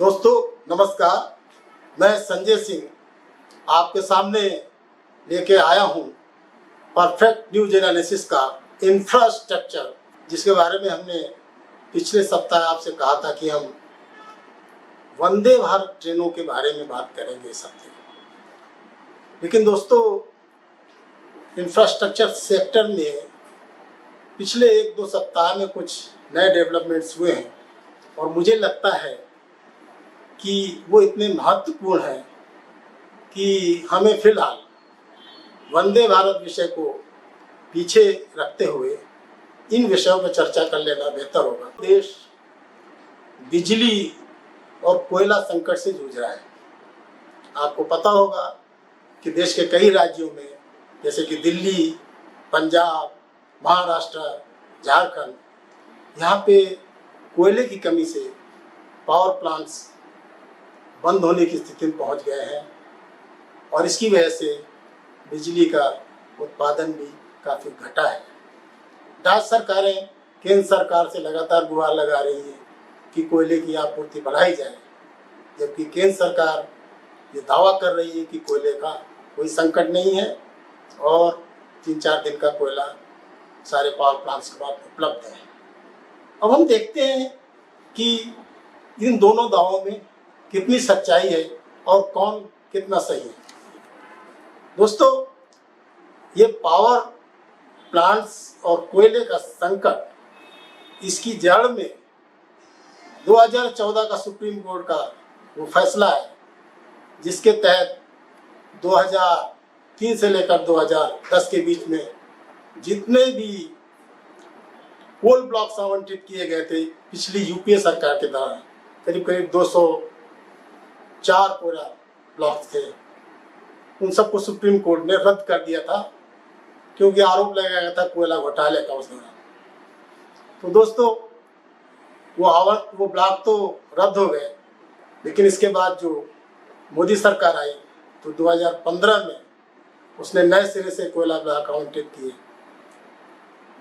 दोस्तों नमस्कार, मैं संजय सिंह आपके सामने लेके आया हूँ परफेक्ट न्यूज एनालिसिस का इंफ्रास्ट्रक्चर, जिसके बारे में हमने पिछले सप्ताह आपसे कहा था कि हम वंदे भारत ट्रेनों के बारे में बात करेंगे इस हफ्ते। लेकिन दोस्तों, इंफ्रास्ट्रक्चर सेक्टर में पिछले 1-2 सप्ताह में कुछ नए डेवलपमेंट्स हुए हैं और मुझे लगता है कि वो इतने महत्वपूर्ण हैं कि हमें फिलहाल वंदे भारत विषय को पीछे रखते हुए इन विषयों पर चर्चा कर लेना बेहतर होगा। देश बिजली और कोयला संकट से जूझ रहा है। आपको पता होगा कि देश के कई राज्यों में, जैसे कि दिल्ली, पंजाब, महाराष्ट्र, झारखंड, यहाँ पे कोयले की कमी से पावर प्लांट्स बंद होने की स्थिति में पहुंच गए हैं और इसकी वजह से बिजली का उत्पादन भी काफ़ी घटा है। राज्य सरकारें केंद्र सरकार से लगातार गुहार लगा रही हैं कि कोयले की आपूर्ति बढ़ाई जाए, जबकि केंद्र सरकार ये दावा कर रही है कि कोयले का कोई संकट नहीं है और 3-4 दिन का कोयला सारे पावर प्लांट्स के बाद उपलब्ध है। अब हम देखते हैं कि इन दोनों दावों में कितनी सच्चाई है और कौन कितना सही है। दोस्तों, ये पावर प्लांट्स और कोयले का संकट, इसकी जड़ में 2014 का सुप्रीम कोर्ट का वो फैसला है, जिसके तहत 2003 से लेकर 2010 के बीच में जितने भी कोल ब्लॉक्स आवंटित किए गए थे पिछली यूपीए सरकार के दौरान, करीब 204 कोयला ब्लॉक थे, उन सबको सुप्रीम कोर्ट ने रद्द कर दिया था, क्योंकि आरोप लगाया गया था कोयला घोटाले का उस दौरान। तो दोस्तों, वो ब्लॉक तो रद्द हो गए, लेकिन इसके बाद जो मोदी सरकार आई तो 2015 में उसने नए सिरे से कोयला ब्लॉक आवंटित किए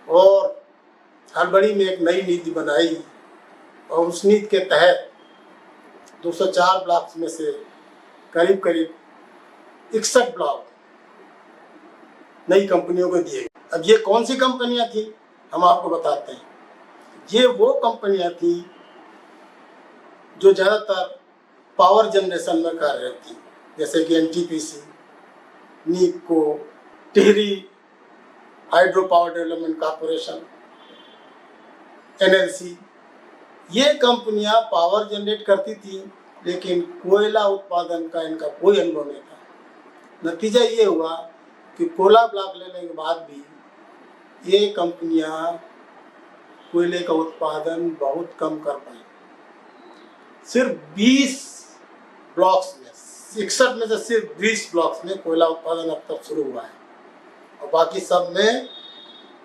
और हड़बड़ी में एक नई नीति बनाई और उस नीति के तहत 204 ब्लॉक्स में से करीब 61 ब्लॉक नई कंपनियों को दिए। अब ये कौन सी कंपनियां थी, हम आपको बताते हैं। ये वो कंपनियां थी जो ज़्यादातर पावर जनरेशन में कार्यरत थी, जैसे कि NTPC, NEEPCO, Tehri hydro power development corporation, NLC. ये कंपनियां पावर जनरेट करती थी, लेकिन कोयला उत्पादन का इनका कोई अनुभव नहीं था। नतीजा ये हुआ कि कोयला ब्लॉक लेने के बाद भी ये कंपनियां कोयले का उत्पादन बहुत कम कर पाई। सिर्फ 20 ब्लॉक्स में, 61 में से सिर्फ 20 ब्लॉक्स में कोयला उत्पादन अब तक शुरू हुआ है और बाकी सब में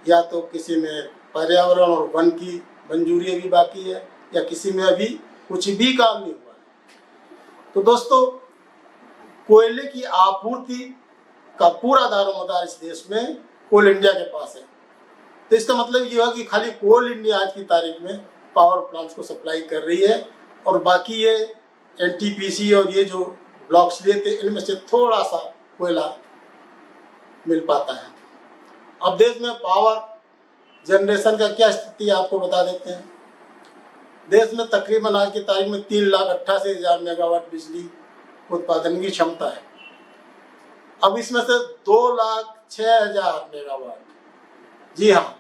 या तो किसी में पर्यावरण और वन की मंजूरी अभी बाकी है या किसी में अभी कुछ भी काम नहीं हुआ है। तो दोस्तों, कोयले की आपूर्ति का पूरा दारोमदार इस देश में कोल इंडिया के पास है। तो इसका मतलब ये हुआ कि खाली कोल इंडिया आज की तारीख में पावर प्लांट्स को सप्लाई कर रही है और बाकी ये एनटीपीसी और ये जो ब्लॉक्स लिए थे, इनमें से थोड़ा सा कोयला मिल पाता है। अब देश में पावर जनरेशन का क्या स्थिति है आपको बता देते हैं। देश में तकरीबन आज की तारीख में 3,88,000 मेगावाट बिजली उत्पादन की क्षमता है। अब इसमें से 2,06,000 मेगावाट, जी हाँ,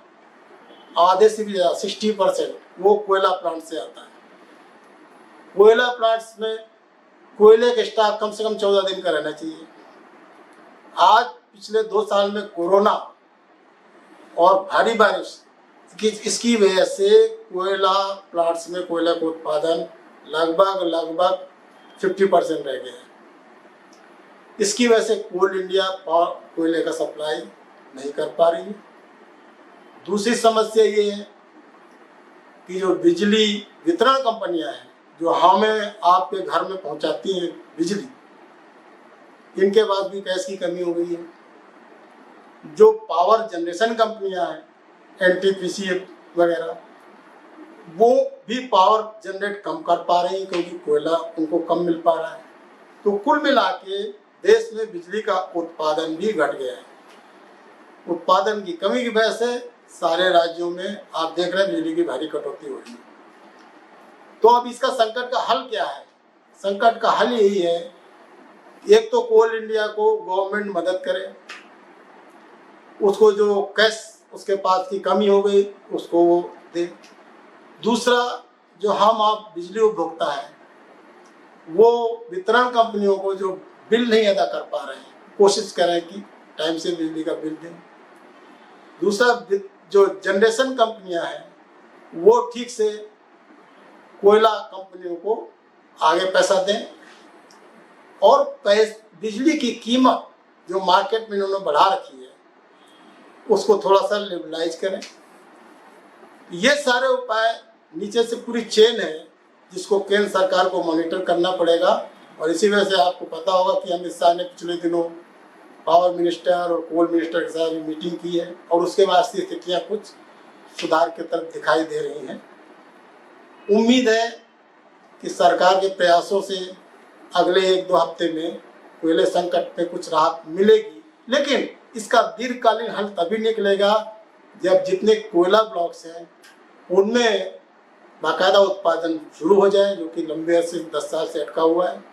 आधे से भी ज़्यादा 60% वो कोयला प्लांट से आता है। कोयला प्लांट्स में कोयले का स्टॉक कम से कम 14 दिन का रहना चाहिए। आज पिछले 2 साल में कोरोना और भारी बारिश इसकी वजह से कोयला प्लांट्स में कोयला का उत्पादन लगभग 50% रह गया है। इसकी वजह से कोल इंडिया कोयले का सप्लाई नहीं कर पा रही है। दूसरी समस्या ये है कि जो बिजली वितरण कंपनियां हैं, जो हमें आपके घर में पहुंचाती हैं बिजली, इनके पास भी गैस की कमी हो गई है। जो पावर जनरेशन कंपनियां हैं, एनटीपीसी वगैरह, वो भी पावर जनरेट कम कर पा रही हैं क्योंकि कोयला उनको कम मिल पा रहा है। तो कुल मिला के देश में बिजली का उत्पादन भी घट गया है। उत्पादन की कमी की वजह से सारे राज्यों में आप देख रहे हैं बिजली की भारी कटौती हो रही है। तो अब इसका संकट का हल क्या है? संकट का हल यही है, एक तो कोल इंडिया को गवर्नमेंट मदद करे, उसको जो कैश उसके पास की कमी हो गई उसको वो दे। दूसरा, जो हम आप बिजली उपभोक्ता है वो वितरण कंपनियों को जो बिल नहीं अदा कर पा रहे हैं, कोशिश करें कि टाइम से बिजली का बिल दें। दूसरा, जो जनरेशन कंपनियां हैं वो ठीक से कोयला कंपनियों को आगे पैसा दें और बिजली की कीमत जो मार्केट में इन्होंने बढ़ा रखी है उसको थोड़ा सा लिबरलाइज करें। ये सारे उपाय नीचे से पूरी चेन है जिसको केंद्र सरकार को मॉनिटर करना पड़ेगा। और इसी वजह से आपको पता होगा कि अमित शाह ने पिछले दिनों पावर मिनिस्टर और कोल मिनिस्टर के साथ मीटिंग की है और उसके बाद स्थितियाँ कुछ सुधार की तरफ दिखाई दे रही हैं। उम्मीद है कि सरकार के प्रयासों से अगले 1-2 हफ्ते में कोयले संकट में कुछ राहत मिलेगी, लेकिन इसका दीर्घकालीन हल तभी निकलेगा जब जितने कोयला ब्लॉक्स हैं उनमें बाकायदा उत्पादन शुरू हो जाए, जो कि लंबे अरसे 10 साल से अटका हुआ है।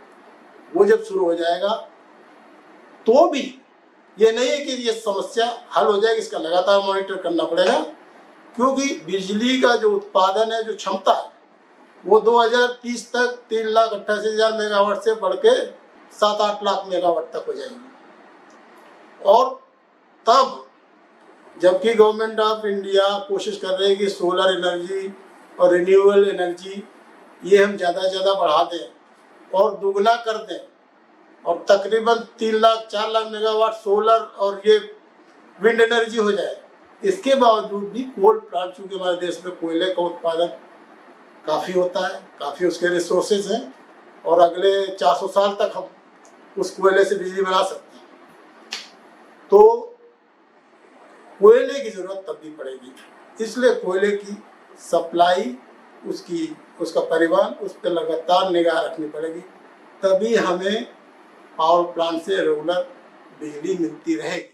वो जब शुरू हो जाएगा तो भी ये नहीं है कि ये समस्या हल हो जाएगी, इसका लगातार मॉनिटर करना पड़ेगा क्योंकि बिजली का जो उत्पादन है, जो क्षमता है, वो 2030 तक 3,88,000 मेगावाट से बढ़ के 7-8 लाख मेगावाट तक हो जाएंगे। और तब जबकि गवर्नमेंट ऑफ इंडिया कोशिश कर रही है कि सोलर एनर्जी और रिन्यूएबल एनर्जी ये हम ज़्यादा से ज़्यादा बढ़ा दें और दुगना कर दें और तकरीबन 3-4 लाख मेगावाट सोलर और ये विंड एनर्जी हो जाए। इसके बावजूद भी कोल प्लांट, चूँकि हमारे देश में कोयले का उत्पादन काफ़ी होता है, काफ़ी उसके रिसोर्सेज हैं और अगले 400 साल तक हम उस कोयले से बिजली बना सकते हैं। तो कोयले की ज़रूरत तब भी पड़ेगी, इसलिए कोयले की सप्लाई, उसका परिवहन, उस पर लगातार निगाह रखनी पड़ेगी, तभी हमें पावर प्लांट से रेगुलर बिजली मिलती रहेगी।